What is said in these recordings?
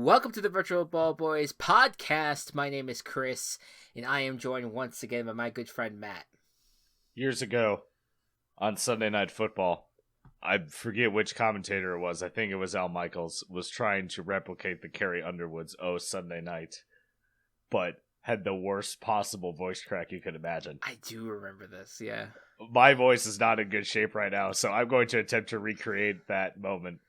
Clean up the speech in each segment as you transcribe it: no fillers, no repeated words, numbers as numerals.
Welcome to the Virtual Ball Boys podcast. My name is Chris, and I am joined once again by my good friend Matt. Years ago, on Sunday Night Football, I forget which commentator it was, I think it was Al Michaels, was trying to replicate the Carrie Underwood's Oh Sunday Night, but had the worst possible voice crack you could imagine. I do remember this, yeah. My voice is not in good shape right now, so I'm going to attempt to recreate that moment.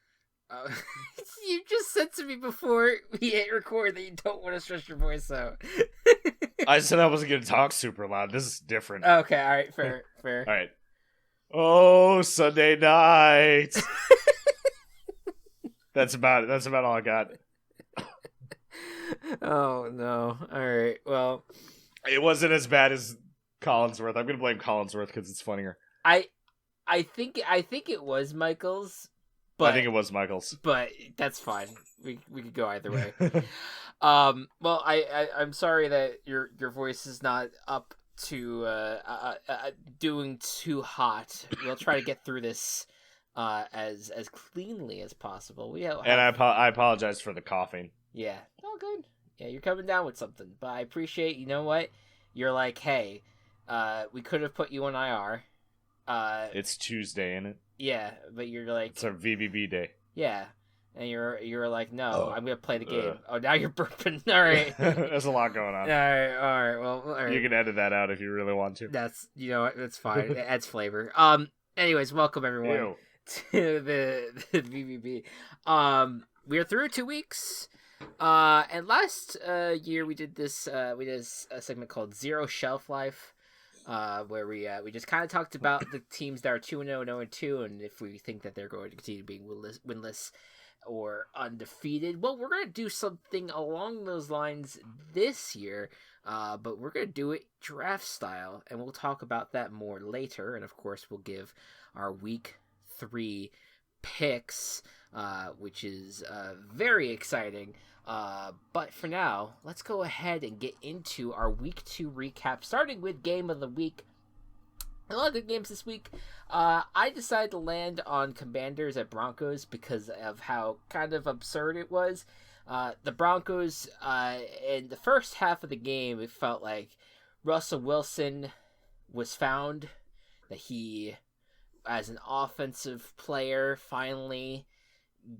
You just said to me before we hit record that you don't want to stretch your voice out. I said I wasn't going to talk super loud. This is different. Okay, alright, fair. Alright. Oh, Sunday night. That's about it. That's about all I got. Oh, no. Alright, well. It wasn't as bad as Collinsworth. I'm going to blame Collinsworth because it's funnier. I think it was Michael's. But, I think it was Michaels. But that's fine. We could go either way. Well, I'm sorry that your voice is not up to doing too hot. We'll try to get through this as cleanly as possible. And I apologize for the coughing. Yeah, all good. Yeah, you're coming down with something, but I appreciate. You know what? You're like, hey, we could have put you on IR. It's Tuesday, isn't it? Yeah, but you're like... It's our VBB day. Yeah, and you're like, no, I'm going to play the game. Oh, now you're burping. All right. There's a lot going on. All right, well, all right. You can edit that out if you really want to. That's, you know what, that's fine. It adds flavor. Anyways, welcome everyone to the VBB. We are through 2 weeks. And last year we did a segment called Zero Shelf Life. Where we just kind of talked about the teams that are 2-0, 0-2, and if we think that they're going to continue being winless or undefeated. Well, we're going to do something along those lines this year, but we're going to do it draft style, and we'll talk about that more later. And of course, we'll give our week 3 picks, which is very exciting. But for now, let's go ahead and get into our week 2 recap, starting with game of the week. A lot of good games this week. I decided to land on Commanders at Broncos because of how kind of absurd it was. The Broncos, in the first half of the game, it felt like Russell Wilson was found, that he, as an offensive player, finally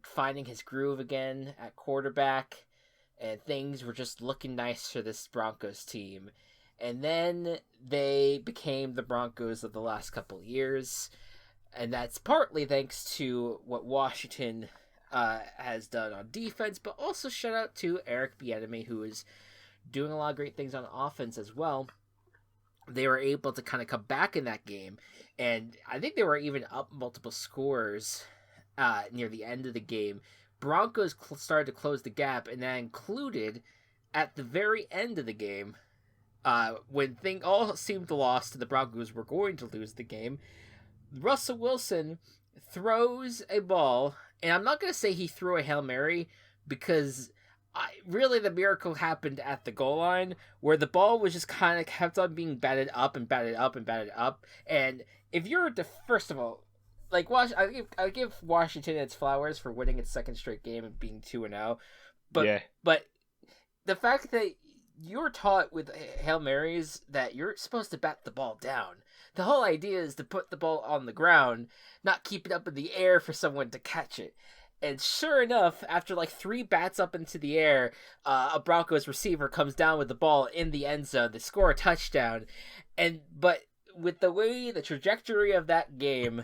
finding his groove again at quarterback, and things were just looking nice for this Broncos team. And then they became the Broncos of the last couple of years, and that's partly thanks to what Washington has done on defense, but also shout out to Eric Bieniemy, who is doing a lot of great things on offense as well. They were able to kind of come back in that game, and I think they were even up multiple scores near the end of the game. Broncos started to close the gap, and that included at the very end of the game, when things all seemed lost and the Broncos were going to lose the game. Russell Wilson throws a ball, and I'm not going to say he threw a Hail Mary, because really the miracle happened at the goal line, where the ball was just kind of kept on being batted up and batted up and batted up. And if you're first of all, like, I give Washington its flowers for winning its second straight game and being 2-0, but the fact that you're taught with Hail Marys that you're supposed to bat the ball down. The whole idea is to put the ball on the ground, not keep it up in the air for someone to catch it. And sure enough, after like 3 bats up into the air, a Broncos receiver comes down with the ball in the end zone. They score a touchdown, but with the way the trajectory of that game,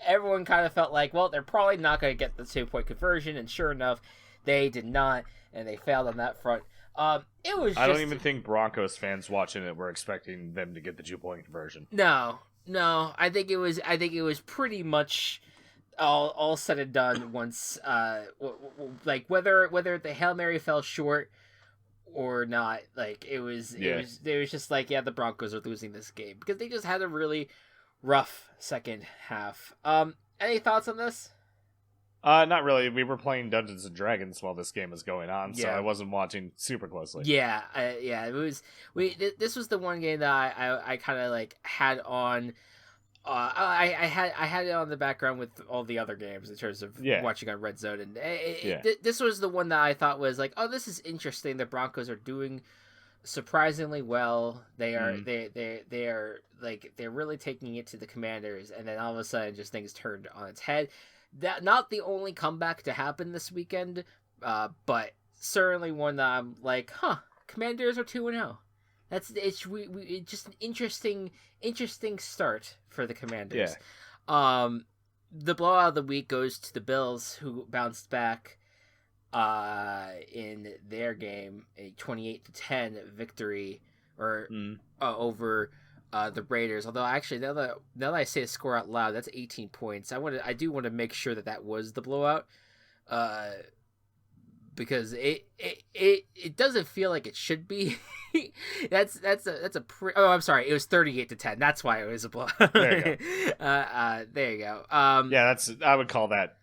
everyone kind of felt like, well, they're probably not going to get the 2-point conversion, and sure enough, they did not, and they failed on that front. I don't even think Broncos fans watching it were expecting them to get the 2-point conversion. No, I think it was pretty much all said and done once, like whether the Hail Mary fell short or not, like it was just like, yeah, the Broncos are losing this game because they just had a really rough second half. Any thoughts on this? Not really. We were playing Dungeons and Dragons while this game was going on, so I wasn't watching super closely. Yeah, it was. This was the one game that I kind of like had on I had it on the background with all the other games in terms of watching on Red Zone, and this was the one that I thought was like, oh, this is interesting. The Broncos are doing surprisingly well. They are they are like they're really taking it to the Commanders, and then all of a sudden just things turned on its head. That not the only comeback to happen this weekend, but certainly one that I'm like, Commanders are 2-0. It's just an interesting start for the Commanders. Yeah. The blowout of the week goes to the Bills, who bounced back in their game, a 28-10 victory over the Raiders. Although actually now that I say the score out loud, that's 18 points. I do want to make sure that was the blowout. Because it doesn't feel like it should be. that's a I'm sorry, it was 38-10. That's why it was a blowout. There you go. There you go. Yeah, I would call that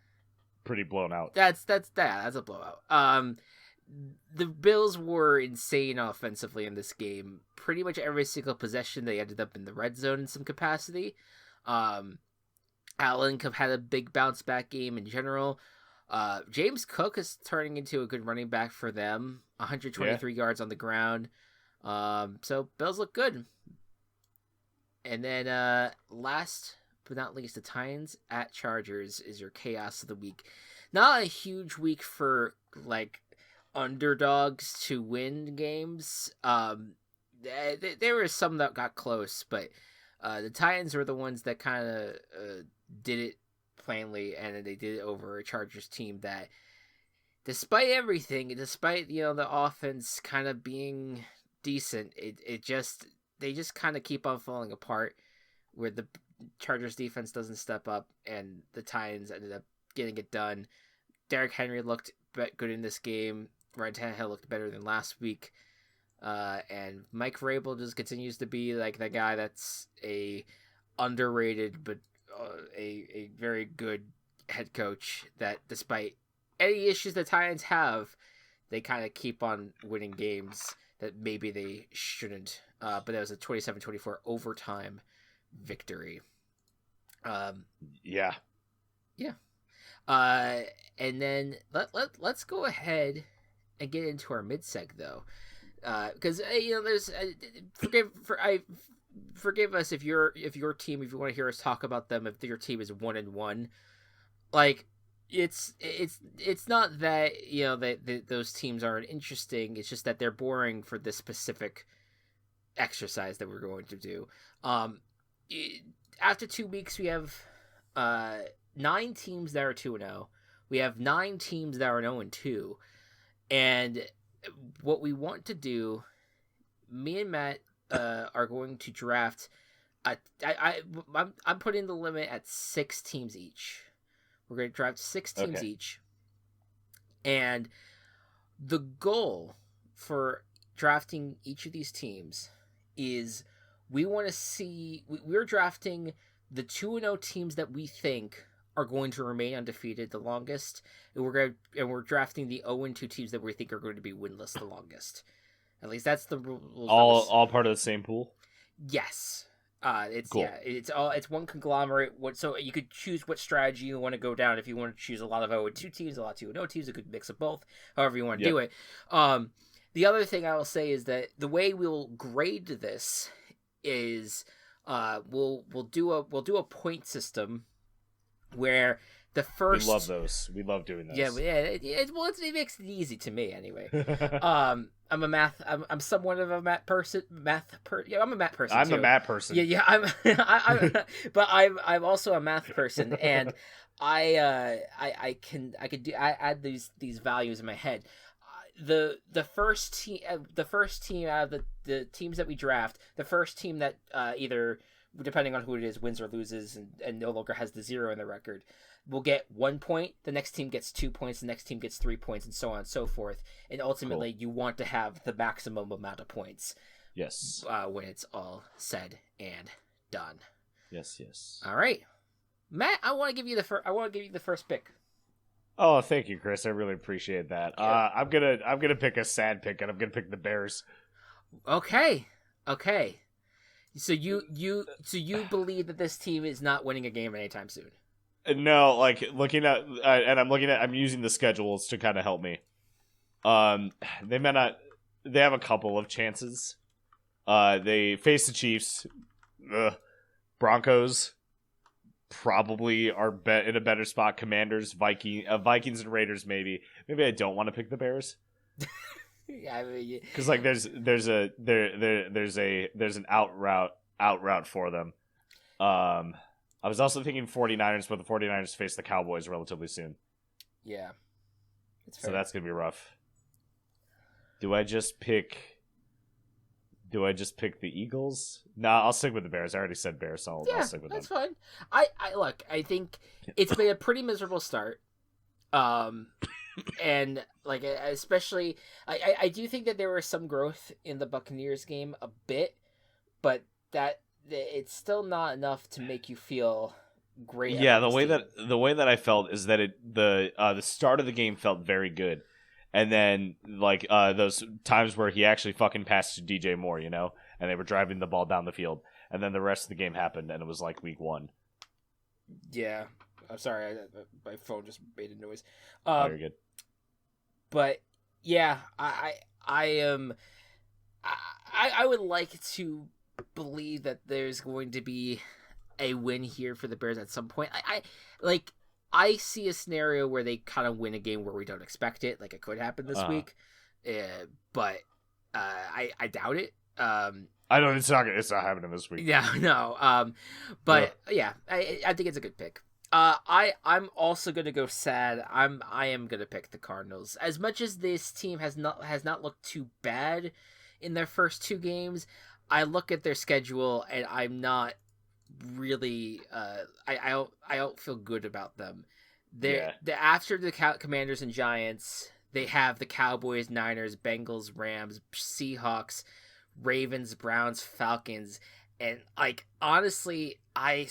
pretty blown out. That's a blowout. The Bills were insane offensively in this game. Pretty much every single possession they ended up in the red zone in some capacity. Allen had a big bounce back game in general. James Cook is turning into a good running back for them. 123 yards on the ground. So Bills look good. And then last but not least, the Titans at Chargers is your chaos of the week. Not a huge week for like underdogs to win games. There were some that got close, but the Titans were the ones that kind of did it plainly, and they did it over a Chargers team that, despite everything, despite the offense kind of being decent, they just kind of keep on falling apart, where the Chargers defense doesn't step up, and the Titans ended up getting it done. Derrick Henry looked good in this game. Ryan Tannehill looked better than last week, and Mike Vrabel just continues to be like the guy that's a underrated but a very good head coach that, despite any issues the Titans have, they kind of keep on winning games that maybe they shouldn't. But that was a 27-24 overtime victory. Yeah. And then let's go ahead and get into our mid-seg though, because there's forgive us if your team, if you want to hear us talk about them, if your team is 1-1, like it's not that that those teams aren't interesting. It's just that they're boring for this specific exercise that we're going to do. After 2 weeks, we have 9 teams that are 2-0. We have 9 teams that are 0-2, and what we want to do, me and Matt are going to draft. I'm putting the limit at 6 teams each. We're going to draft 6 teams each, and the goal for drafting each of these teams is we want to see. We're drafting the 2-0 teams that we think are going to remain undefeated the longest, and we're drafting the 0-2 teams that we think are going to be winless the longest. At least that's the rules. All part of the same pool? Yes. It's cool. It's one conglomerate. So you could choose what strategy you want to go down. If you want to choose a lot of 0-2 teams, a lot of 2-0 teams, a good mix of both. However you want to do it. The other thing I will say is that the way we'll grade this is we'll do a point system where the first. We love those. We love doing those. Yeah. It makes it easy to me anyway. I'm somewhat of a math person. Yeah, I'm a math person. I'm too. a math person. Yeah. But I'm also a math person, and I add these values in my head. The first team out of the teams that we draft, the first team that either, depending on who it is, wins or loses and no longer has the 0 in the record, will get 1 point. The next team gets 2 points. The next team gets 3 points, and so on and so forth. And ultimately, you want to have the maximum amount of points. Yes. When it's all said and done. Yes. All right, Matt. I want to give you the first pick. Oh, thank you, Chris. I really appreciate that. Yeah. I'm gonna pick a sad pick, and I'm gonna pick the Bears. Okay. So you believe that this team is not winning a game anytime soon? No, like looking at I'm using the schedules to kind of help me. They may not. They have a couple of chances. They face the Chiefs, Broncos. Probably are in a better spot. Commanders, Vikings, and Raiders. Maybe I don't want to pick the Bears. Yeah, I mean, because like there's an out route for them. I was also thinking 49ers, but the 49ers face the Cowboys relatively soon. Yeah, so that's gonna be rough. Do I just pick the Eagles? Nah, I'll stick with the Bears. I already said Bears, so I'll stick with them. That's fine. I look, I think it's been a pretty miserable start. And like especially I do think that there was some growth in the Buccaneers game a bit, but that it's still not enough to make you feel great. Yeah, the way that I felt is that the start of the game felt very good. And then, like, those times where he actually fucking passed to DJ Moore, you know? And they were driving the ball down the field. And then the rest of the game happened, and it was like week 1. Yeah. I'm sorry. My phone just made a noise. Oh, you're good. But, yeah, I would like to believe that there's going to be a win here for the Bears at some point. I see a scenario where they kind of win a game where we don't expect it. Like, it could happen this week. But I doubt it. I don't. It's not happening this week. Yeah, no. But yeah, I think it's a good pick. I'm also gonna go sad. I am gonna pick the Cardinals. As much as this team has not looked too bad in their first 2 games, I look at their schedule and I'm not really I don't feel good about them. After the Commanders and Giants, they have the Cowboys, Niners, Bengals, Rams, Seahawks, Ravens, Browns, Falcons, and like honestly, I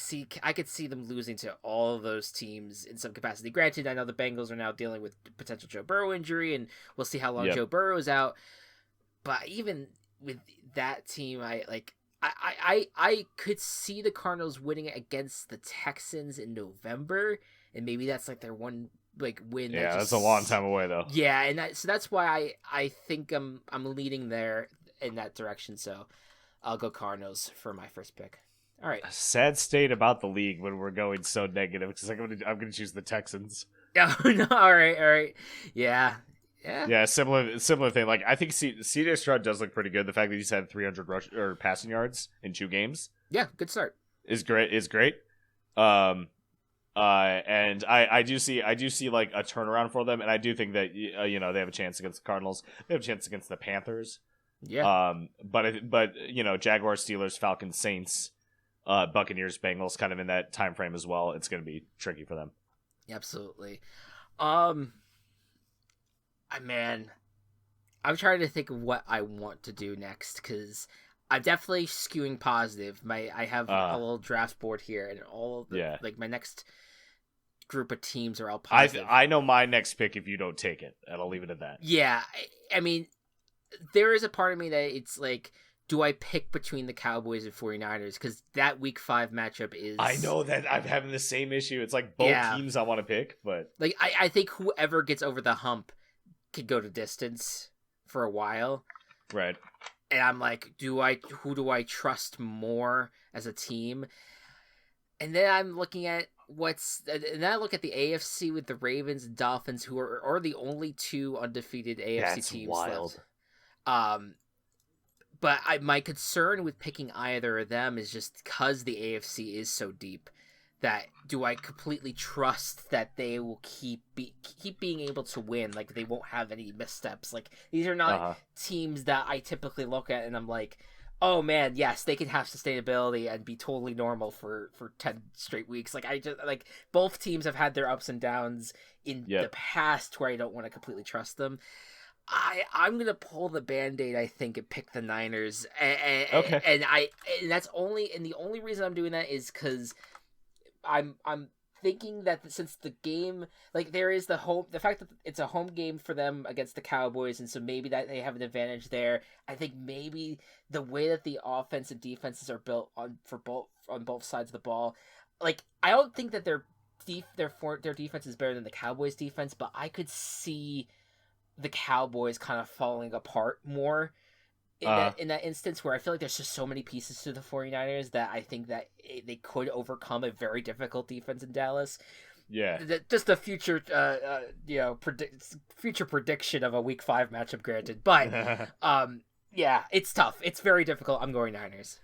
could see them losing to all of those teams in some capacity. Granted, I know the Bengals are now dealing with potential Joe Burrow injury, and we'll see how long Joe Burrow is out. But even with that team, I could see the Cardinals winning against the Texans in November, and maybe that's like their one like win. Yeah, that's a long time away though. Yeah, and that's why I think I'm leading there in that direction. So I'll go Cardinals for my first pick. All right. Sad state about the league when we're going so negative because I'm gonna choose the Texans. Oh no! All right. Yeah. Similar thing. Like I think CJ Stroud does look pretty good. The fact that he's had 300 rush or passing yards in 2 games. Yeah, good start. Is great. And I do see like a turnaround for them, and I do think that they have a chance against the Cardinals. They have a chance against the Panthers. Yeah. But Jaguars, Steelers, Falcons, Saints, Buccaneers, Bengals, kind of in that time frame as well. It's going to be tricky for them. Absolutely. Man, I'm trying to think of what I want to do next because I'm definitely skewing positive. I have a little draft board here, and all of the like my next group of teams are all positive. I know my next pick if you don't take it, and I'll leave it at that. Yeah, I mean, there is a part of me that it's like, do I pick between the Cowboys and 49ers? Because that Week 5 matchup is... I know that I'm having the same issue. It's like both teams I want to pick, but... Like, I think whoever gets over the hump could go to distance for a while. Right. And I'm like, who do I trust more as a team? And then I'm looking at and then I look at the AFC with the Ravens and Dolphins, who are the only 2 undefeated AFC teams wild. left. But my concern with picking either of them is just because the AFC is so deep. That do I completely trust that they will keep being able to win? Like they won't have any missteps. Like these are not teams that I typically look at and I'm like, oh man, yes, they can have sustainability and be totally normal for 10 straight weeks. Like both teams have had their ups and downs in the past where I don't want to completely trust them. I'm gonna pull the Band-Aid, I think, and pick the Niners. Okay. And the only reason I'm doing that is because I'm thinking that since the game, like there is the fact that it's a home game for them against the Cowboys, and so maybe that they have an advantage there. I think maybe the way that the offense and defenses are built on both sides of the ball, like I don't think that their defense is better than the Cowboys defense, but I could see the Cowboys kind of falling apart more in that instance, where I feel like there's just so many pieces to the 49ers that I think that they could overcome a very difficult defense in Dallas. Yeah. Just a future future prediction of a week 5 matchup, granted, but yeah, it's tough. It's very difficult. I'm going Niners.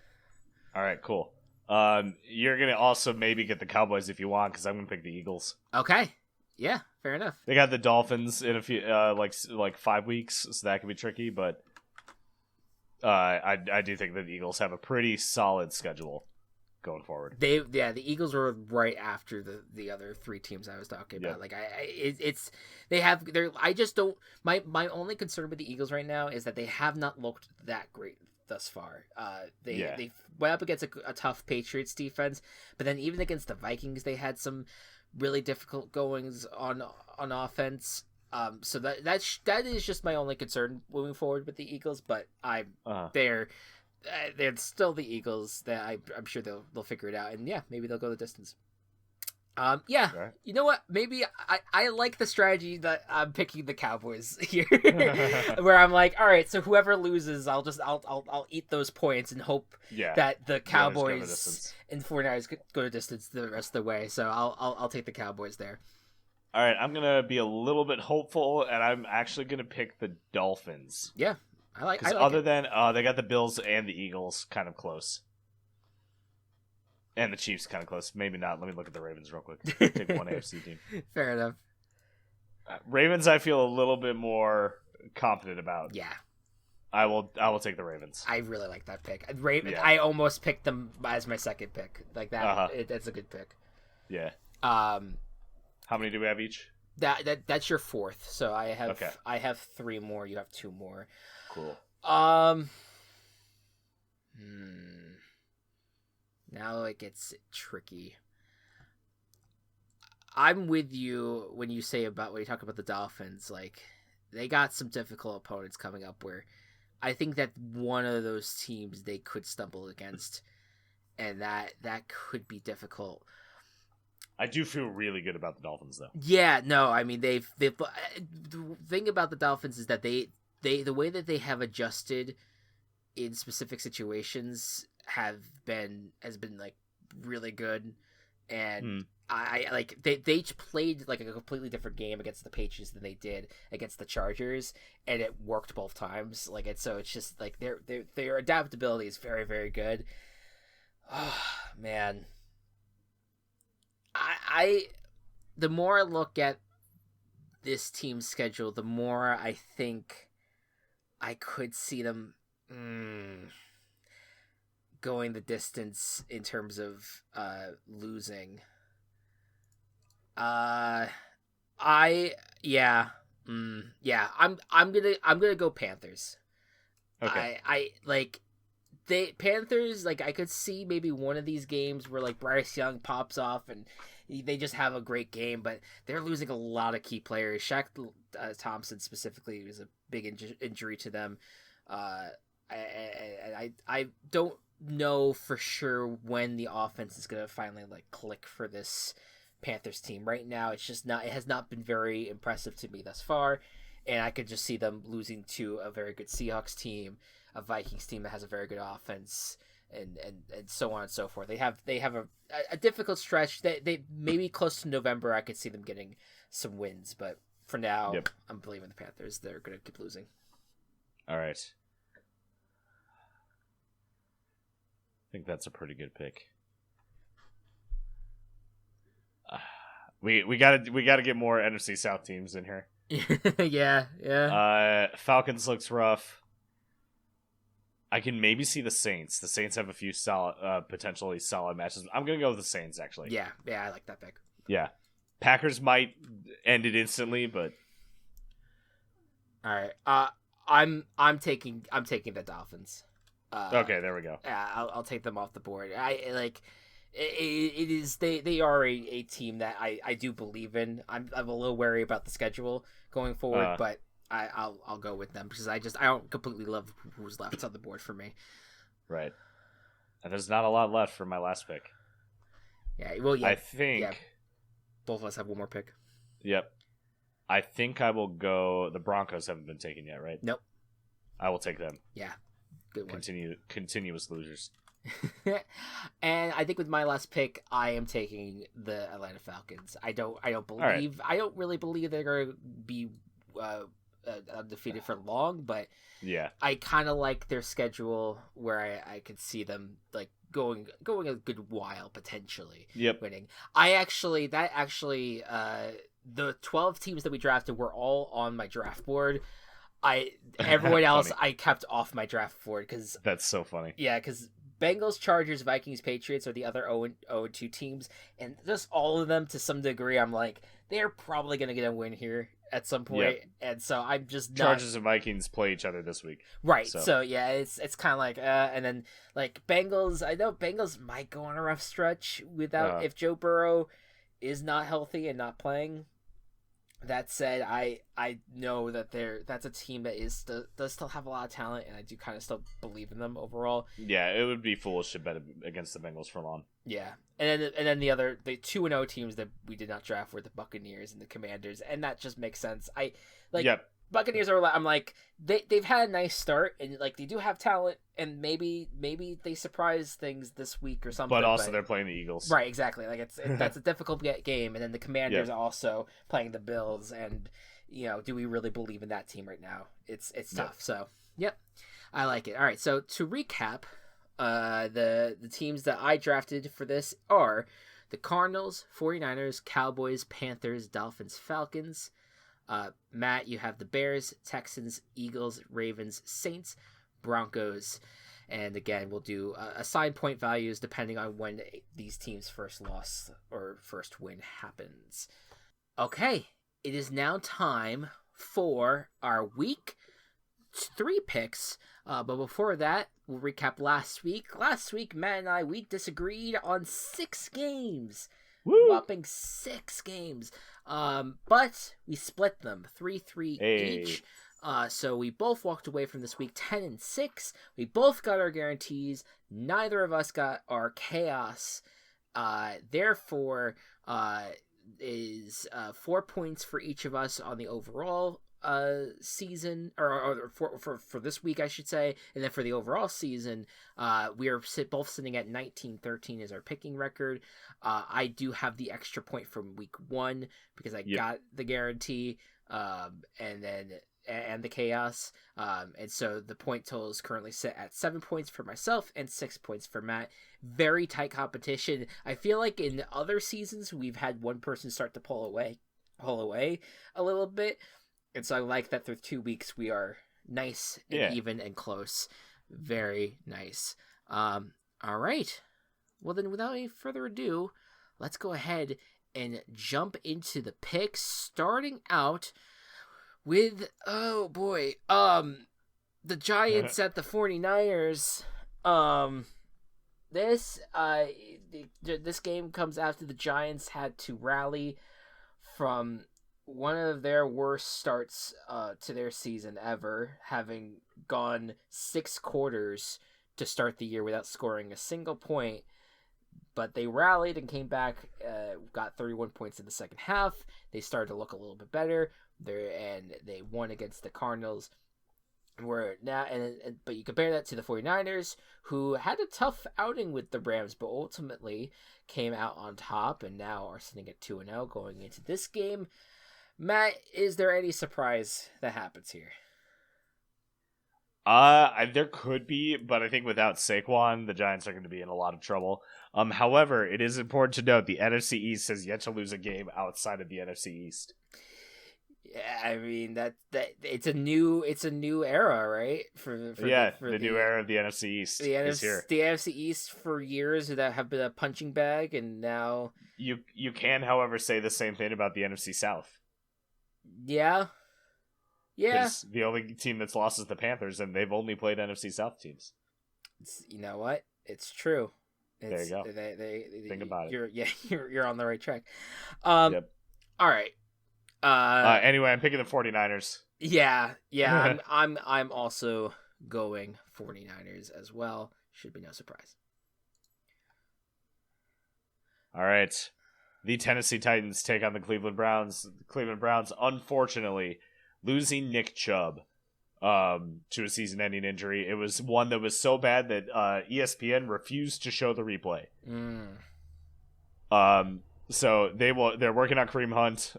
All right, cool. You're gonna also maybe get the Cowboys if you want, because I'm gonna pick the Eagles. Okay. Yeah, fair enough. They got the Dolphins in a few like 5 weeks, so that could be tricky. But I do think that the Eagles have a pretty solid schedule going forward. The Eagles were right after the other 3 teams I was talking about. Like I just don't. My only concern with the Eagles right now is that they have not looked that great thus far. They went up against a tough Patriots defense, but then even against the Vikings, they had some really difficult goings on offense. So that is just my only concern moving forward with the Eagles. But they're still the Eagles. That I'm sure they'll figure it out, and yeah, maybe they'll go the distance. Right. You know what? Maybe I like the strategy that I'm picking the Cowboys here, where I'm like, all right, so whoever loses, I'll eat those points and hope that the Cowboys and 49ers go to distance the rest of the way. So I'll take the Cowboys there. All right, I'm gonna be a little bit hopeful, and I'm actually gonna pick the Dolphins. Yeah, I like. Other than they got the Bills and the Eagles kind of close. And the Chiefs kind of close. Maybe not. Let me look at the Ravens real quick. Take one AFC team. Fair enough. Ravens, I feel a little bit more confident about. Yeah. I will take the Ravens. I really like that pick. I almost picked them as my second pick. Like that. That's a good pick. Yeah. How many do we have each? That's your 4th. So I have 3 more. You have 2 more. Cool. Now it gets tricky. I'm with you when you talk about the Dolphins. Like, they got some difficult opponents coming up where I think that one of those teams they could stumble against, and that could be difficult. I do feel really good about the Dolphins, though. Yeah, no, I mean the thing about the Dolphins is that they the way that they have adjusted in specific situations has been like really good, and I like they each played like a completely different game against the Patriots than they did against the Chargers, and it worked both times. Like it's just like their adaptability is very, very good. Oh man, I the more I look at this team's schedule, the more I think I could see them going the distance in terms of losing. I'm gonna go Panthers. Okay. I like Panthers, like I could see maybe one of these games where like Bryce Young pops off and they just have a great game, but they're losing a lot of key players. Shaq Thompson specifically was a big injury to them. I don't know for sure when the offense is going to finally like click for this Panthers team. Right now, it has not been very impressive to me thus far, and I could just see them losing to a very good Seahawks team, a Vikings team that has a very good offense, and so on and so forth. They have a difficult stretch. They maybe close to November, I could see them getting some wins, but for now, I'm believing the Panthers. They're going to keep losing. All right. I think that's a pretty good pick. We gotta get more NFC South teams in here. yeah. Falcons looks rough. I can maybe see the Saints. The Saints have a few solid, potentially solid matches. I'm gonna go with the Saints actually. Yeah, I like that pick. Yeah, Packers might end it instantly, but all right. I'm taking the Dolphins. Okay, there we go. Yeah, I'll take them off the board. I like it is they are a team that I do believe in. I'm a little wary about the schedule going forward, but I'll go with them because I don't completely love who's left on the board for me. Right. And there's not a lot left for my last pick. Yeah, well, yeah. I think... Yeah, both of us have one more pick. Yep. I think I will go... The Broncos haven't been taken yet, right? Nope. I will take them. Yeah, good one. Continuous losers. And I think with my last pick, I am taking the Atlanta Falcons. I don't really believe they're going to be undefeated for long, but yeah, I kind of like their schedule where I could see them like going a good while potentially. Winning. The 12 teams that we drafted were all on my draft board. Everyone else I kept off my draft board because that's so funny. Yeah, because Bengals, Chargers, Vikings, Patriots are the other 0-2 teams, and just all of them to some degree, I'm like, they're probably going to get a win here at some point, and so I'm just not... Chargers and Vikings play each other this week. Right, so yeah, it's kind of like, and then, like, Bengals, I know Bengals might go on a rough stretch if Joe Burrow is not healthy and not playing. That said, I know that that's a team that does still have a lot of talent, and I do kind of still believe in them overall. Yeah, it would be foolish to bet against the Bengals for long. Yeah, and then the 2-0 teams that we did not draft were the Buccaneers and the Commanders, and that just makes sense. Buccaneers are, I'm like, they've had a nice start, and like they do have talent, and maybe they surprise things this week or something. But also they're playing the Eagles, right? Exactly. Like that's a difficult game, and then the Commanders are also playing the Bills, and do we really believe in that team right now? It's tough. So I like it. All right. So to recap, the teams that I drafted for this are the Cardinals, 49ers, Cowboys, Panthers, Dolphins, Falcons. Matt, you have the Bears, Texans, Eagles, Ravens, Saints, Broncos, and again, we'll do assigned point values depending on when these teams' first loss or first win happens. Okay, it is now time for our week 3 picks, but before that, we'll recap last week. Last week, Matt and we disagreed on 6 games. Woo! Whopping 6 games. But we split them 3-3 each. So we both walked away from this week 10-6. We both got our guarantees. Neither of us got our chaos. Therefore, is 4 points for each of us on the overall season, or for this week, I should say, and then for the overall season, we are both sitting at 19-13 as our picking record. I do have the extra point from week 1 because I got the guarantee, and the chaos, and so the point total is currently set at 7 points for myself and 6 points for Matt. Very tight competition. I feel like in other seasons we've had one person start to pull away a little bit. And so I like that through 2 weeks we are nice and even and close. Very nice. All right. Well, then without any further ado, let's go ahead and jump into the picks, starting out with, the Giants at the 49ers. This game comes after the Giants had to rally from one of their worst starts to their season ever, having gone 6 quarters to start the year without scoring a single point. But they rallied and came back, got 31 points in the second half. They started to look a little bit better, and they won against the Cardinals. But you compare that to the 49ers, who had a tough outing with the Rams, but ultimately came out on top and now are sitting at 2-0 going into this game. Matt, is there any surprise that happens here? There could be, but I think without Saquon, the Giants are going to be in a lot of trouble. However, it is important to note the NFC East has yet to lose a game outside of the NFC East. Yeah, I mean that it's a new era, right? The new era of the NFC East is here. The NFC East for years that have been a punching bag, and now you can, however, say the same thing about the NFC South. Yeah. The only team that's lost is the Panthers, and they've only played NFC South teams. You know what? It's true. There you go. Think about it. You're on the right track. Yep. All right. Anyway, I'm picking the 49ers. Yeah. I'm also going 49ers as well. Should be no surprise. All right. The Tennessee Titans take on the Cleveland Browns. The Cleveland Browns, unfortunately, losing Nick Chubb to a season-ending injury. It was one that was so bad that ESPN refused to show the replay. So they're working on Kareem Hunt.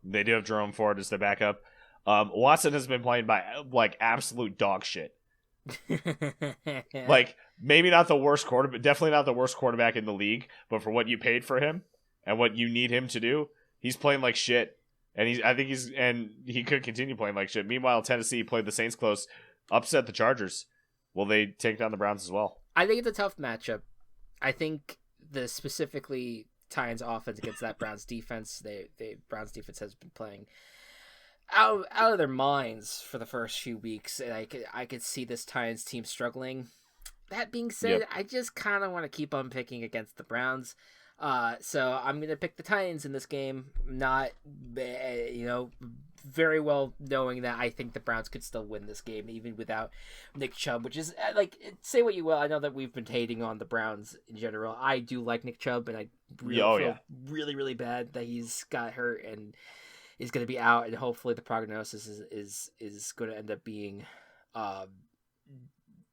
They do have Jerome Ford as their backup. Watson has been playing by like absolute dog shit. Like maybe not the worst quarterback, definitely not the worst quarterback in the league, but for what you paid for him and what you need him to do, he's playing like shit. And he could continue playing like shit. Meanwhile, Tennessee played the Saints close, upset the Chargers. Will they take down the Browns as well? I think it's a tough matchup. I think the specifically Titans offense against that Browns defense, Browns defense has been playing out of their minds for the first few weeks, and I could see this Titans team struggling. That being said, I just kind of want to keep on picking against the Browns. So I'm going to pick the Titans in this game, not, very well knowing that I think the Browns could still win this game, even without Nick Chubb, which is, like, say what you will. I know that we've been hating on the Browns in general. I do like Nick Chubb, and I feel really, really bad that he's got hurt and is going to be out, and hopefully the prognosis is going to end up being, going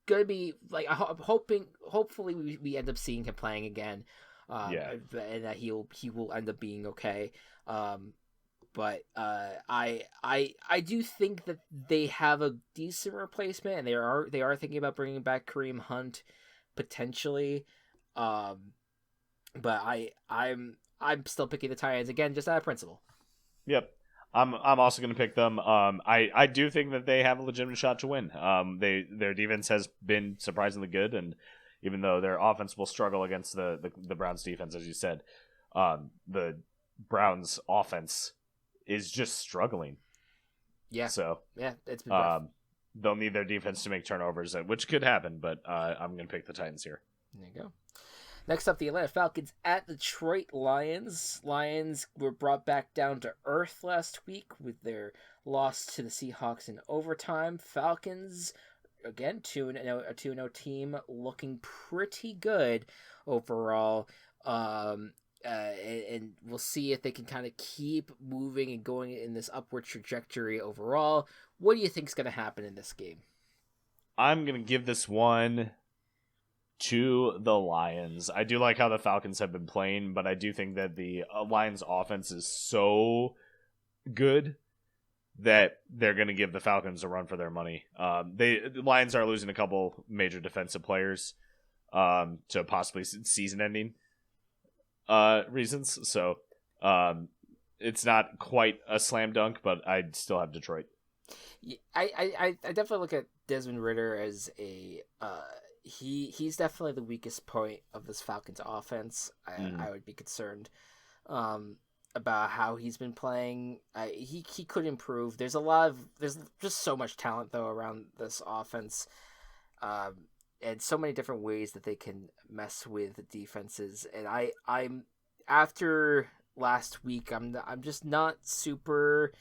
to be, like, hopefully we end up seeing him playing again. And that he will end up being okay. But I do think that they have a decent replacement, and they are thinking about bringing back Kareem Hunt potentially. But I'm still picking the Titans again, just out of principle. Yep. I'm also going to pick them. I do think that they have a legitimate shot to win. Their defense has been surprisingly good, and even though their offense will struggle against the Browns defense, as you said, the Browns offense is just struggling. Yeah. So it's been rough. They'll need their defense to make turnovers, which could happen, but I'm going to pick the Titans here. There you go. Next up, the Atlanta Falcons at the Detroit Lions. Lions were brought back down to earth last week with their loss to the Seahawks in overtime. Falcons, again, a 2-0 team, looking pretty good overall. And we'll see if they can kind of keep moving and going in this upward trajectory overall. What do you think is going to happen in this game? I'm going to give this one to the Lions. I do like how the Falcons have been playing, but I do think that the Lions offense is so good that they're going to give the Falcons a run for their money. The Lions are losing a couple major defensive players to possibly season-ending reasons. So it's not quite a slam dunk, but I'd still have Detroit. Yeah, I definitely look at Desmond Ridder as a he's definitely the weakest point of this Falcons offense. I would be concerned about how he's been playing. He could improve. There's just so much talent though around this offense, and so many different ways that they can mess with defenses. And I'm after last week, I'm just not super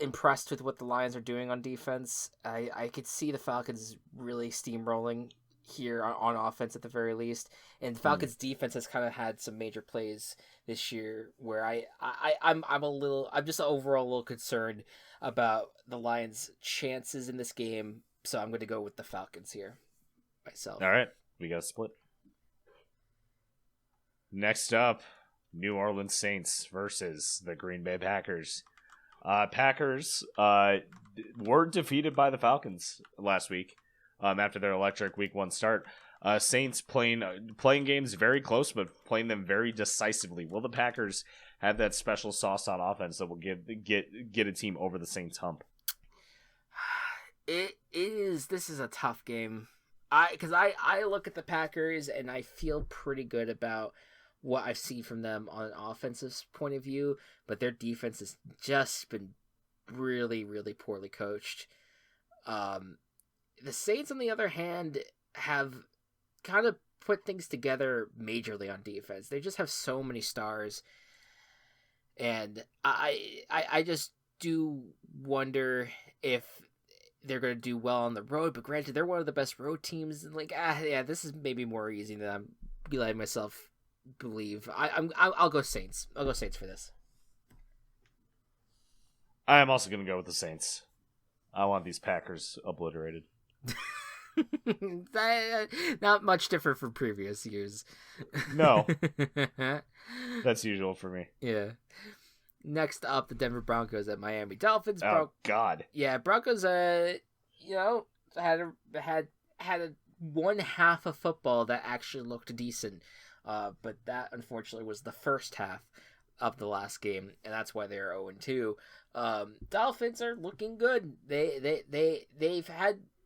impressed with what the Lions are doing on defense. I could see the Falcons really steamrolling here on offense at the very least, and the Falcons defense has kind of had some major plays this year where I'm just overall a little concerned about the Lions' chances in this game, so I'm going to go with the Falcons here myself. All right, we got a split. Next up, New Orleans Saints versus the Green Bay Packers. Packers were defeated by the Falcons last week after their electric Week 1 start. Saints playing games very close, but playing them very decisively. Will the Packers have that special sauce on offense that will get a team over the Saints hump? This is a tough game. Because I look at the Packers and I feel pretty good about what I've seen from them on an offensive point of view, but their defense has just been really, really poorly coached. The Saints, on the other hand, have kind of put things together majorly on defense. They just have so many stars, and I just do wonder if they're going to do well on the road. But granted, they're one of the best road teams. And this is maybe more easy than I'm letting myself believe. I'll go Saints. I'll go Saints for this. I am also going to go with the Saints. I want these Packers obliterated. Not much different from previous years. No. That's usual for me. Yeah. Next up, the Denver Broncos at Miami Dolphins. Oh God. Yeah, Broncos. Had one half of football that actually looked decent, but that unfortunately was the first half of the last game, and that's why they're 0-2. Dolphins are looking good. They've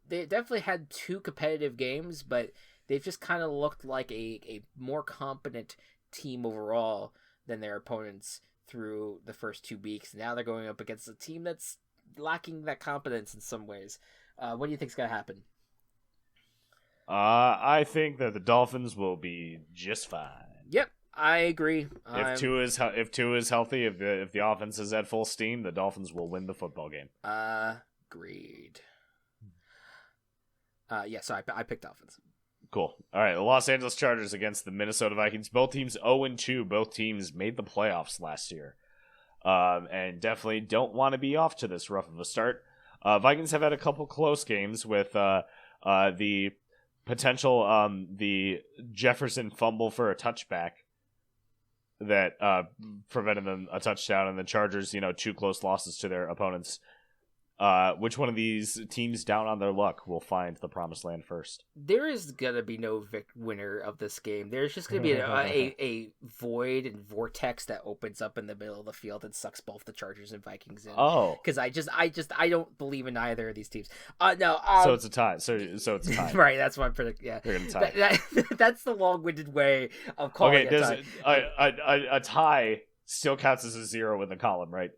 definitely had two competitive games, but they've just kind of looked like a more competent team overall than their opponents through the first 2 weeks. Now they're going up against a team that's lacking that competence in some ways. What do you think's gonna happen? I think that the Dolphins will be just fine. Yep, I agree. If Tua is healthy, if the offense is at full steam, the Dolphins will win the football game. Agreed. So I picked Dolphins. Cool. All right, the Los Angeles Chargers against the Minnesota Vikings. Both teams 0-2. Both teams made the playoffs last year, and definitely don't want to be off to this rough of a start. Vikings have had a couple close games with the potential the Jefferson fumble for a touchback that prevented them a touchdown, and the Chargers, 2 close losses to their opponents. Which one of these teams down on their luck will find the promised land first? There is gonna be no winner of this game. There's just gonna be a void and vortex that opens up in the middle of the field and sucks both the Chargers and Vikings in. Oh, because I don't believe in either of these teams. No. So it's a tie. So it's a tie. Right. That's what I'm predicting. Yeah. They're gonna tie. That's the long-winded way of calling it a tie. A tie still counts as a 0 in the column, right?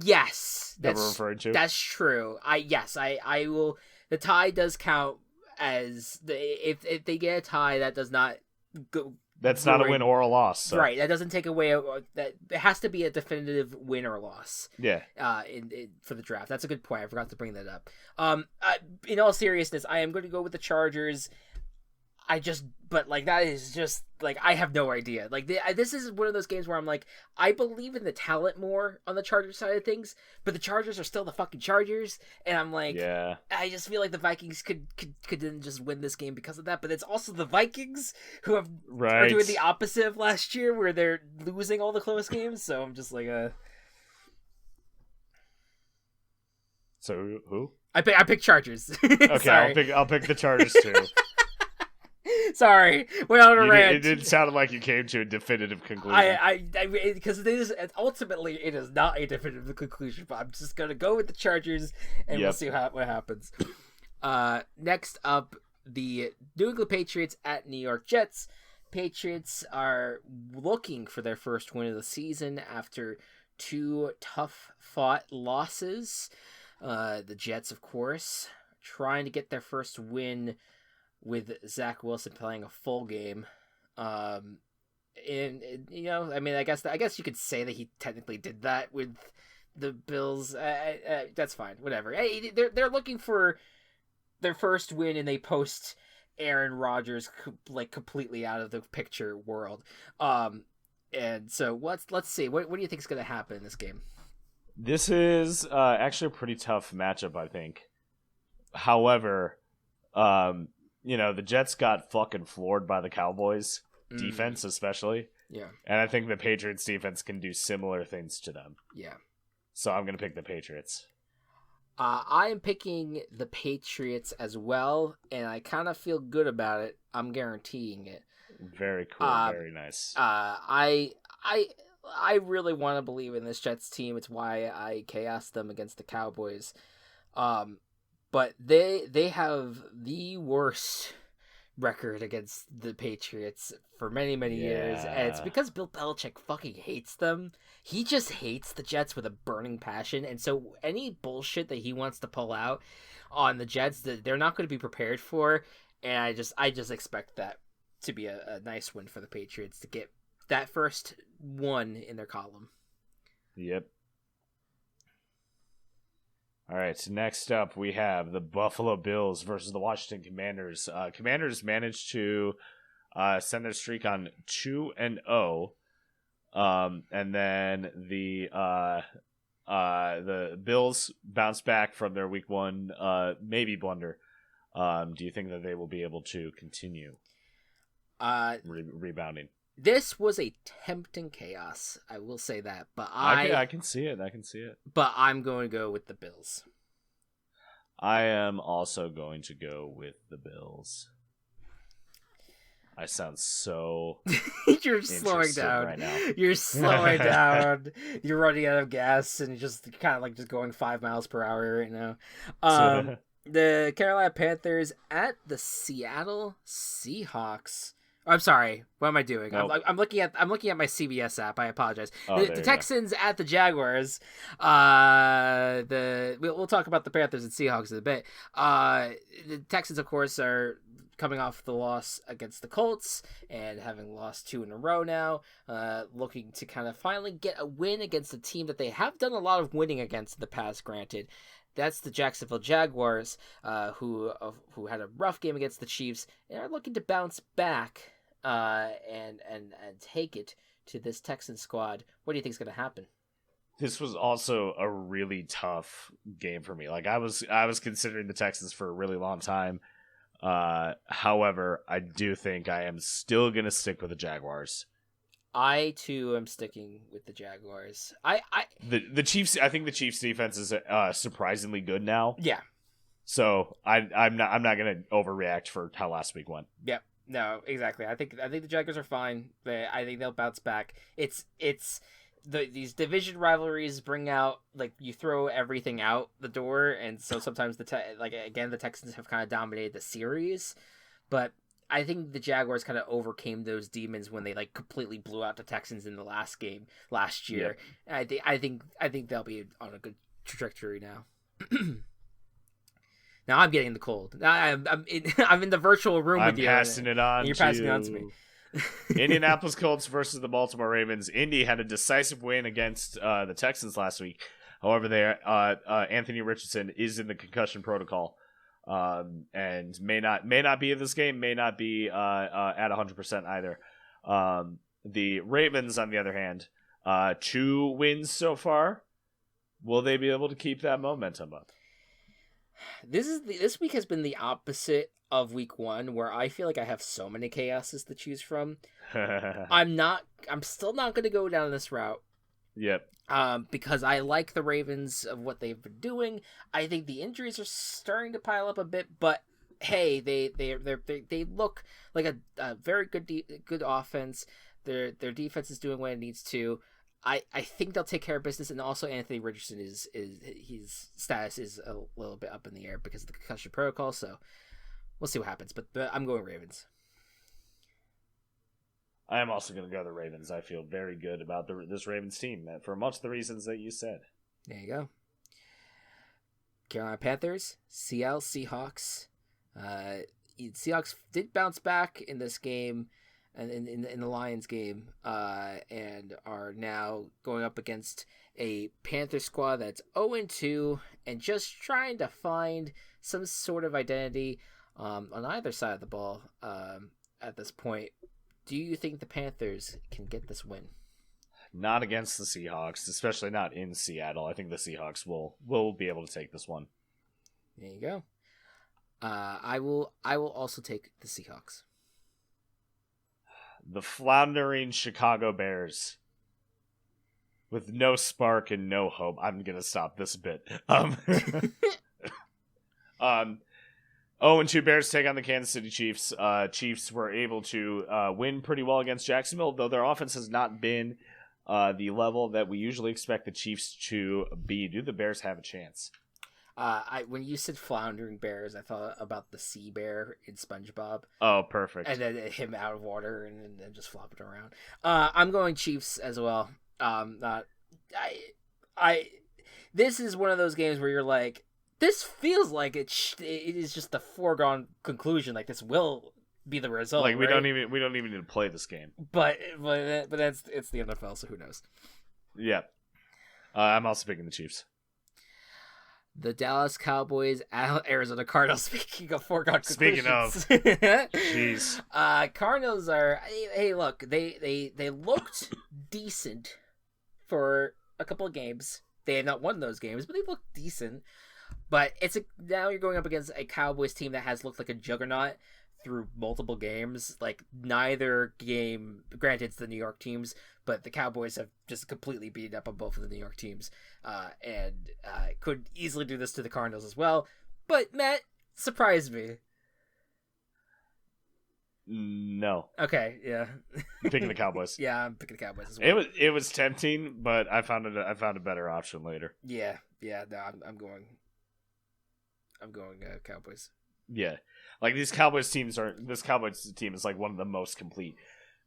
Yes, that's referring to. That's true. I will. The tie does count as if they get a tie, that does not go. That's not a win or a loss. So. Right. That doesn't take away that. It has to be a definitive win or loss. Yeah. For the draft. That's a good point. I forgot to bring that up. In all seriousness, I am going to go with the Chargers. That is just, I have no idea. This is one of those games where I'm like, I believe in the talent more on the Chargers side of things, but the Chargers are still the fucking Chargers, and I'm like, yeah. I just feel like the Vikings could then just win this game because of that, but it's also the Vikings who are doing the opposite of last year, where they're losing all the close games, so I'm just like, So, who? I picked Chargers. Okay, I'll pick the Chargers, too. Sorry, went on a rant. It didn't sound like you came to a definitive conclusion. Because ultimately it is not a definitive conclusion, but I'm just gonna go with the Chargers, and we'll see what happens. Next up, the New England Patriots at New York Jets. Patriots are looking for their first win of the season after 2 tough-fought losses. The Jets, of course, trying to get their first win with Zach Wilson playing a full game. I guess you could say that he technically did that with the Bills. That's fine, whatever. Hey, they're looking for their first win, and they post Aaron Rodgers completely out of the picture world. And so let's see. What do you think is going to happen in this game? This is actually a pretty tough matchup, I think. However, the Jets got fucking floored by the Cowboys defense, especially. Yeah. And I think the Patriots defense can do similar things to them. Yeah. So I'm going to pick the Patriots. I am picking the Patriots as well, and I kind of feel good about it. I'm guaranteeing it. Very cool. Very nice. I really want to believe in this Jets team. It's why I chaosed them against the Cowboys. But they have the worst record against the Patriots for many, many years. And it's because Bill Belichick fucking hates them. He just hates the Jets with a burning passion. And so any bullshit that he wants to pull out on the Jets that they're not going to be prepared for. And I just expect that to be a nice win for the Patriots to get that first one in their column. Yep. All right, so next up we have the Buffalo Bills versus the Washington Commanders. Commanders managed to send their streak on 2-0, and then the Bills bounced back from their Week 1 maybe blunder. Do you think that they will be able to continue rebounding? This was a tempting chaos, I will say that, but I can see it. But I'm going to go with the Bills. I am also going to go with the Bills. I sound so You're slowing down right now. You're slowing down. You're running out of gas and just kind of like just going 5 miles per hour right now. The Carolina Panthers at the Seattle Seahawks. I'm sorry. What am I doing? Nope. I'm looking at my CBS app. I apologize. The Texans at the Jaguars. We'll talk about the Panthers and Seahawks in a bit. The Texans, of course, are coming off the loss against the Colts and having lost 2 in a row now, looking to kind of finally get a win against a team that they have done a lot of winning against in the past, granted. That's the Jacksonville Jaguars, who had a rough game against the Chiefs and are looking to bounce back and take it to this Texan squad. What do you think is going to happen? This was also a really tough game for me. Like I was considering the Texans for a really long time. However, I do think I am still going to stick with the Jaguars. I too am sticking with the Jaguars. The Chiefs. I think the Chiefs' defense is surprisingly good now. Yeah. So I'm not going to overreact for how last week went. Yep. No, exactly. I think the Jaguars are fine. I think they'll bounce back. These division rivalries bring out, like, you throw everything out the door, and so sometimes the Texans have kind of dominated the series, but I think the Jaguars kind of overcame those demons when they like completely blew out the Texans in the last game last year. Yeah. I think they'll be on a good trajectory now. Now I'm getting the cold. I'm in the virtual room with you. I'm passing it on. You're passing it on to me. Indianapolis Colts versus the Baltimore Ravens. Indy had a decisive win against the Texans last week. However, Anthony Richardson is in the concussion protocol, and may not be in this game. May not be at 100% either. The Ravens, on the other hand, 2 wins so far. Will they be able to keep that momentum up? This week has been the opposite of week 1, where I feel like I have so many chaoses to choose from. I'm still not going to go down this route. Yep. Because I like the Ravens of what they've been doing. I think the injuries are starting to pile up a bit, but hey, they look like a very good offense. Their defense is doing what it needs to. I think they'll take care of business, and also Anthony Richardson is his status is a little bit up in the air because of the concussion protocol. So we'll see what happens. But I'm going Ravens. I am also going to go the Ravens. I feel very good about this Ravens team for much of the reasons that you said. There you go. Carolina Panthers, Seattle Seahawks. Seahawks did bounce back in this game. And in the Lions game, and are now going up against a Panther squad that's 0-2 and just trying to find some sort of identity on either side of the ball at this point. Do you think the Panthers can get this win? Not against the Seahawks, especially not in Seattle. I think the Seahawks will be able to take this one. There you go. I will also take the Seahawks. The floundering Chicago Bears with no spark and no hope. I'm going to stop this bit. 0-2 Bears take on the Kansas City Chiefs. Chiefs were able to win pretty well against Jacksonville, though their offense has not been the level that we usually expect the Chiefs to be. Do the Bears have a chance? When you said floundering bears, I thought about the sea bear in SpongeBob. Oh, perfect. And then him out of water and then just flopping around. I'm going Chiefs as well. This is one of those games where you're like, this feels like it is just a foregone conclusion. Like this will be the result. Like we right? don't even need to play this game. But it's the NFL, so who knows? Yeah, I'm also picking the Chiefs. The Dallas Cowboys, Arizona Cardinals. Speaking of foregone conclusions. Jeez. Cardinals are. Hey, look, they looked decent for a couple of games. They have not won those games, but they look decent. But now you're going up against a Cowboys team that has looked like a juggernaut through multiple games. Like, neither game, granted it's the New York teams, but the Cowboys have just completely beaten up on both of the New York teams, and could easily do this to the Cardinals as well. But Matt surprised me. No. Okay, yeah. I'm picking the Cowboys. Yeah, I'm picking the Cowboys as well. It was tempting, but I found a better option later. Yeah. No, I'm going Cowboys. Yeah, like this Cowboys team is like one of the most complete.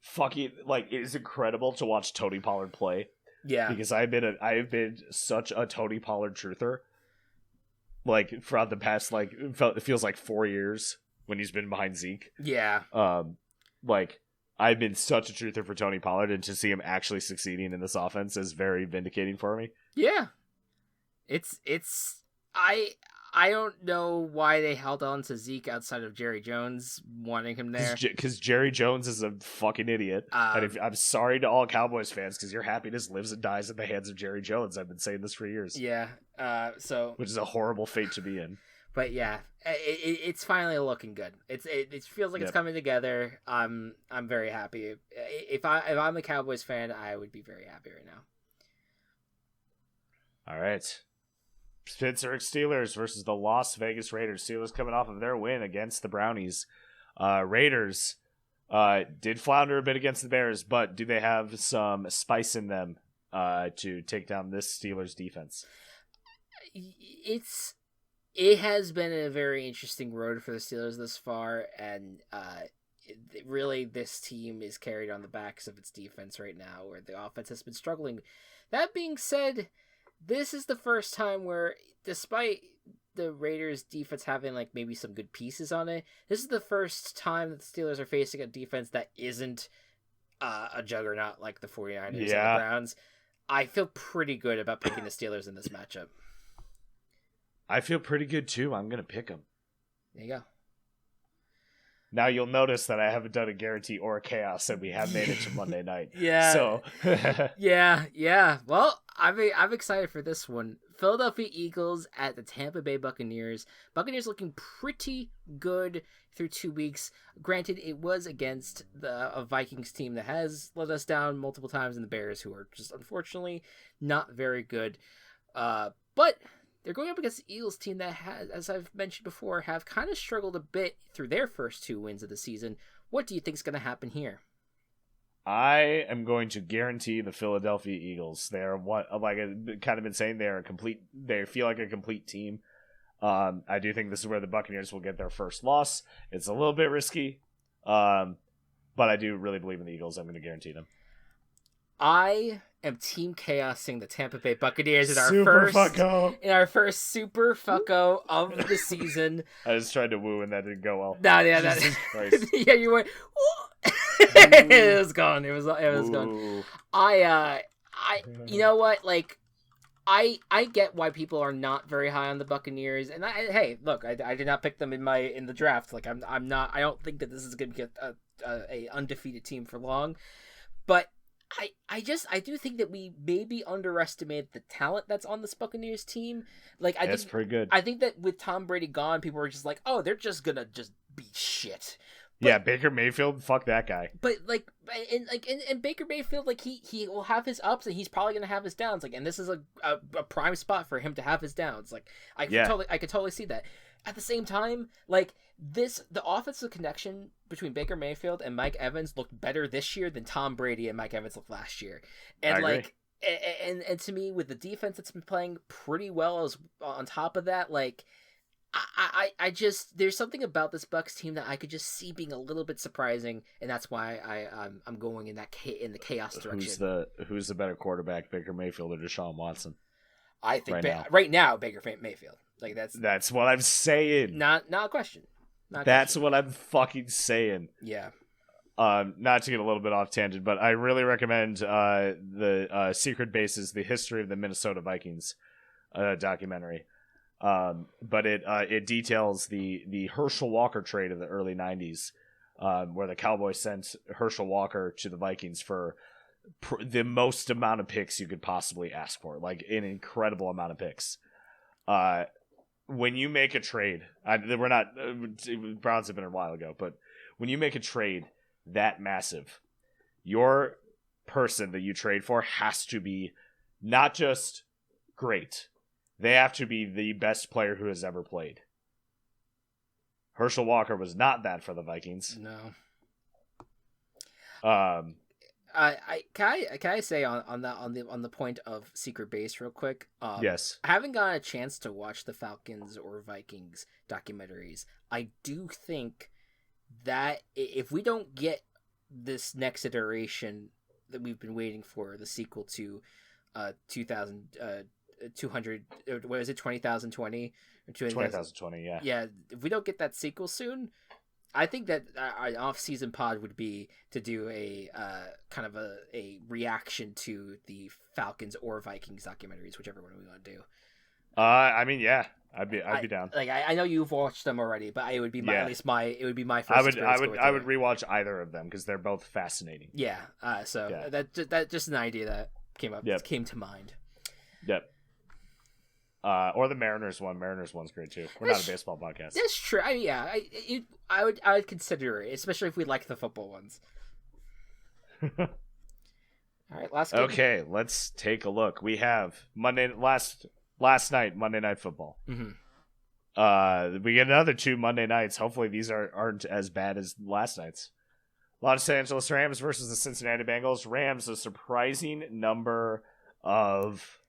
Fucking, like, it is incredible to watch Tony Pollard play. Yeah, because I have been such a Tony Pollard truther. Like throughout the past, like it feels like 4 years when he's been behind Zeke. Yeah. Like I've been such a truther for Tony Pollard, and to see him actually succeeding in this offense is very vindicating for me. Yeah. I don't know why they held on to Zeke outside of Jerry Jones wanting him there. Because Jerry Jones is a fucking idiot. And I'm sorry to all Cowboys fans, because your happiness lives and dies in the hands of Jerry Jones. I've been saying this for years. Yeah. Which is a horrible fate to be in. But yeah, it's finally looking good. It feels like it's coming together. I'm very happy. If I'm a Cowboys fan, I would be very happy right now. All right. Pittsburgh Steelers versus the Las Vegas Raiders. Steelers coming off of their win against the Brownies. Raiders did flounder a bit against the Bears, but do they have some spice in them to take down this Steelers defense? It has been a very interesting road for the Steelers this far, and really this team is carried on the backs of its defense right now, where the offense has been struggling. That being said, this is the first time where, despite the Raiders' defense having like maybe some good pieces on it, this is the first time that the Steelers are facing a defense that isn't a juggernaut like the 49ers and the Browns. I feel pretty good about picking the Steelers in this matchup. I feel pretty good too. I'm going to pick them. There you go. Now you'll notice that I haven't done a guarantee or a chaos, and we have made it to Monday night. Yeah. So. yeah. Well, I'm excited for this one. Philadelphia Eagles at the Tampa Bay Buccaneers. Buccaneers looking pretty good through 2 weeks. Granted, it was against a Vikings team that has let us down multiple times, and the Bears, who are just unfortunately not very good. But they're going up against the Eagles team that has, as I've mentioned before, have kind of struggled a bit through their first 2 wins of the season. What do you think is going to happen here? I am going to guarantee the Philadelphia Eagles. They're what, like I've kind of been saying, they feel like a complete team. I do think this is where the Buccaneers will get their first loss. It's a little bit risky, but I do really believe in the Eagles. I'm going to guarantee them. I am Team Chaosing the Tampa Bay Buccaneers in our first Super Fucko of the season. I just tried to woo and that didn't go well. No, yeah, yeah, you went. It was gone. It was gone. You know what? Like, I get why people are not very high on the Buccaneers, and hey, look, I did not pick them in the draft. Like, I'm not. I don't think that this is going to be a undefeated team for long, but. I do think that we maybe underestimate the talent that's on this Buccaneers team. Like, that's pretty good. I think that with Tom Brady gone, people were just like, oh, they're just gonna just be shit. But, yeah, Baker Mayfield, fuck that guy. But and Baker Mayfield, like he will have his ups and he's probably gonna have his downs. Like, and this is a prime spot for him to have his downs. Like, I could totally see that. At the same time, like the offensive connection between Baker Mayfield and Mike Evans looked better this year than Tom Brady and Mike Evans looked last year. And like, and to me, with the defense that's been playing pretty well as on top of that, like, I just there's something about this Bucs team that I could just see being a little bit surprising, and that's why I'm going in the chaos direction. Who's the better quarterback, Baker Mayfield or Deshaun Watson? I think right now Baker Mayfield. Like that's what I'm saying. Not a question. That's what I'm fucking saying. Yeah. Not to get a little bit off tangent, but I really recommend the Secret Bases: The History of the Minnesota Vikings documentary. But it details the Herschel Walker trade of the early 90s, where the Cowboys sent Herschel Walker to the Vikings for the most amount of picks you could possibly ask for, like an incredible amount of picks. When you make a trade, Browns have been a while ago, but when you make a trade that massive, your person that you trade for has to be not just great. They have to be the best player who has ever played. Herschel Walker was not that for the Vikings. No. Can I say on the point of Secret Base real quick? Yes. I haven't gotten a chance to watch the Falcons or Vikings documentaries. I do think that if we don't get this next iteration that we've been waiting for, the sequel to 200, what is it, 20,020? 20,020, yeah. Yeah, if we don't get that sequel soon, I think that our off-season pod would be to do a kind of a reaction to the Falcons or Vikings documentaries, whichever one we want to do. I mean, yeah, I'd be down. Like I know you've watched them already, but it would be my first. I would rewatch either of them because they're both fascinating. Yeah. That just an idea that came to mind. Yep. Or the Mariners one. Mariners one's great too. We're not a baseball podcast. That's true. I mean, yeah, I would consider it, especially if we like the football ones. All right, last game. Okay, let's take a look. We have last night Monday Night Football. Mm-hmm. We get another 2 Monday nights. Hopefully these aren't as bad as last night's. Los Angeles Rams versus the Cincinnati Bengals. Rams, a surprising number of.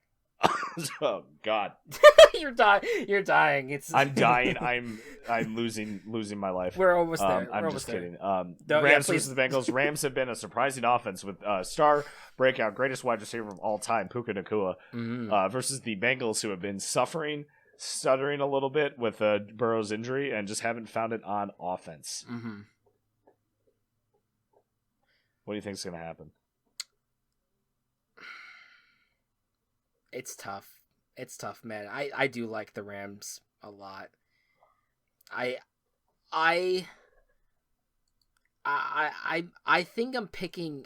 Oh God! You're dying. I'm dying. I'm losing my life. We're almost there. I'm just kidding. Rams versus the Bengals. Rams have been a surprising offense with star breakout, greatest wide receiver of all time, Puka Nacua, versus the Bengals, who have been stuttering a little bit with Burrow's injury and just haven't found it on offense. Mm-hmm. What do you think is going to happen? It's tough, man. I do like the Rams a lot. I think I'm picking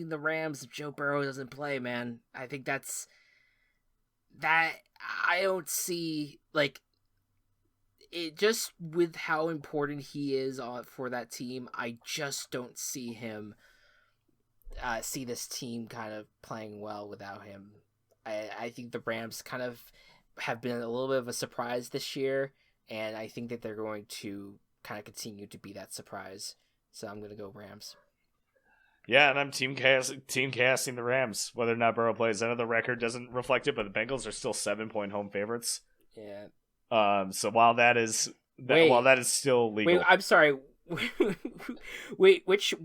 the Rams if Joe Burrow doesn't play, man. I think that's that. I don't see, like, it just with how important he is for that team. I just don't see him see this team kind of playing well without him. I think the Rams kind of have been a little bit of a surprise this year, and I think that they're going to kind of continue to be that surprise. So I'm going to go Rams. Yeah, and I'm team casting the Rams, whether or not Burrow plays. I know the record doesn't reflect it, but the Bengals are still 7-point home favorites. Yeah. So while that is still legal. Wait, I'm sorry. Wait, which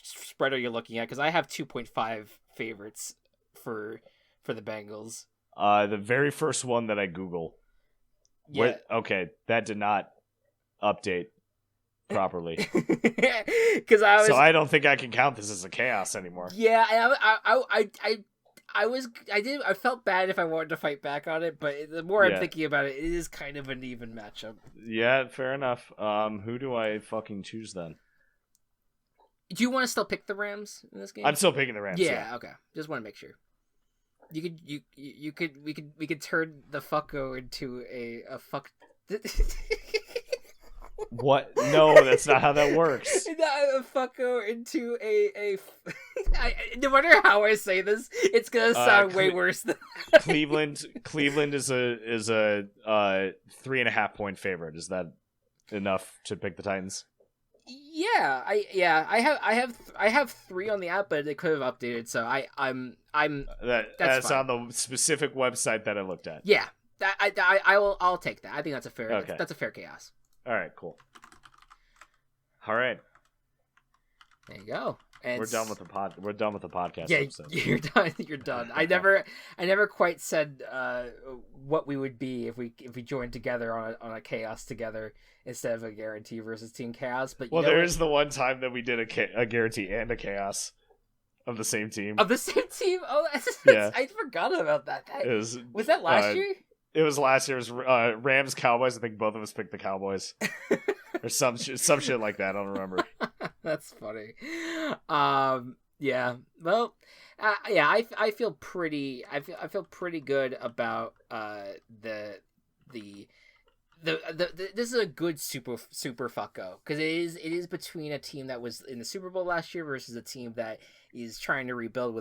spread are you looking at? Because I have 2.5 favorites for the Bengals. The very first one that I Google. Yeah. Okay, that did not update properly. Because I don't think I can count this as a chaos anymore. Yeah, I felt bad if I wanted to fight back on it, but the more I'm thinking about it, it is kind of an even matchup. Yeah, fair enough. Who do I fucking choose then? Do you want to still pick the Rams in this game? I'm still picking the Rams. Yeah. Okay. Just want to make sure. We could turn the fucko into a fuck. What? No, that's not how that works. A fucko into a no matter how I say this, it's gonna sound way worse than Cleveland is a 3.5 point favorite. Is that enough to pick the Titans? Yeah, I have 3 on the app, but it could have updated. So that's on the specific website that I looked at. Yeah, I'll take that. I think that's a fair. Okay. That's a fair chaos. All right, cool. All right. There you go. And we're done with the We're done with the podcast. Yeah, episode. you're done. You're done. I never quite said what we would be if we joined together on a chaos together instead of a guarantee versus Team Chaos. But there is the one time that we did a guarantee and a chaos of the same team. Of the same team? Oh, yeah. I forgot about that. Was that last year? It was last year. It was Rams Cowboys. I think both of us picked the Cowboys, or some shit like that. I don't remember. That's funny. Yeah. Well, yeah. I feel pretty. I feel pretty good about the this is a good super fucko because it is between a team that was in the Super Bowl last year versus a team that is trying to rebuild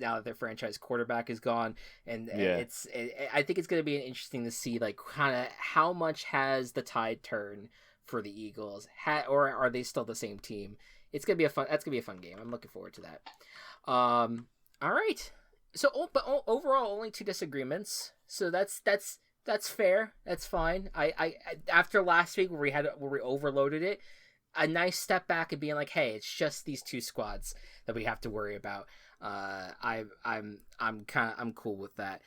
now that their franchise quarterback is gone, and I think it's going to be interesting to see like kind of how much has the tide turned for the Eagles, or are they still the same team? That's gonna be a fun game. I'm looking forward to that. All right. So, but overall, only 2 disagreements. So that's fair. That's fine. I after last week where we overloaded it, a nice step back and being like, hey, it's just these 2 squads that we have to worry about. I'm cool with that.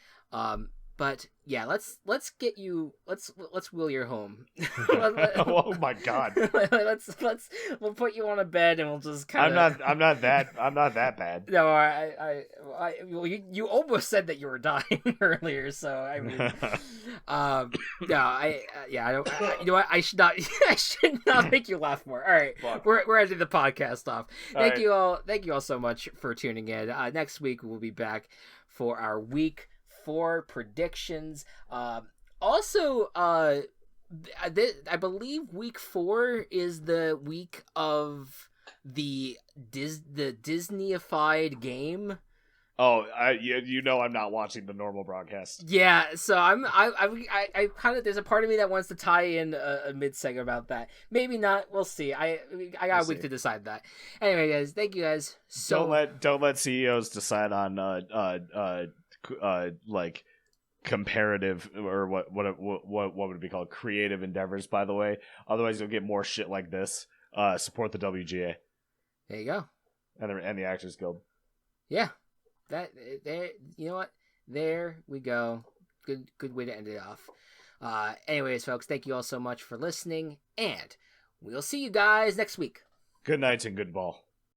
But yeah, let's wheel you home. Oh my god. We'll put you on a bed and we'll just kind of. I'm not that bad. No, you almost said that you were dying earlier, so I mean, no, you know what, I should not make you laugh more. All right, we're ending the podcast off. Thank you all so much for tuning in. Next week we'll be back for our week 4 predictions. Also, I believe week 4 is the week of the Disneyified game. Oh, I'm not watching the normal broadcast. Yeah, so I kind of, there's a part of me that wants to tie in a mid segment about that. Maybe not. We'll see. I got a week to decide that. Anyway, guys, thank you guys. So don't let CEOs decide on like comparative or what would it be called, creative endeavors, by the way. Otherwise you'll get more shit like this. Support the WGA. There you go. And the Actors Guild. Yeah. That there, you know what? There we go. Good way to end it off. Anyways, folks, thank you all so much for listening, and we'll see you guys next week. Good night and good ball.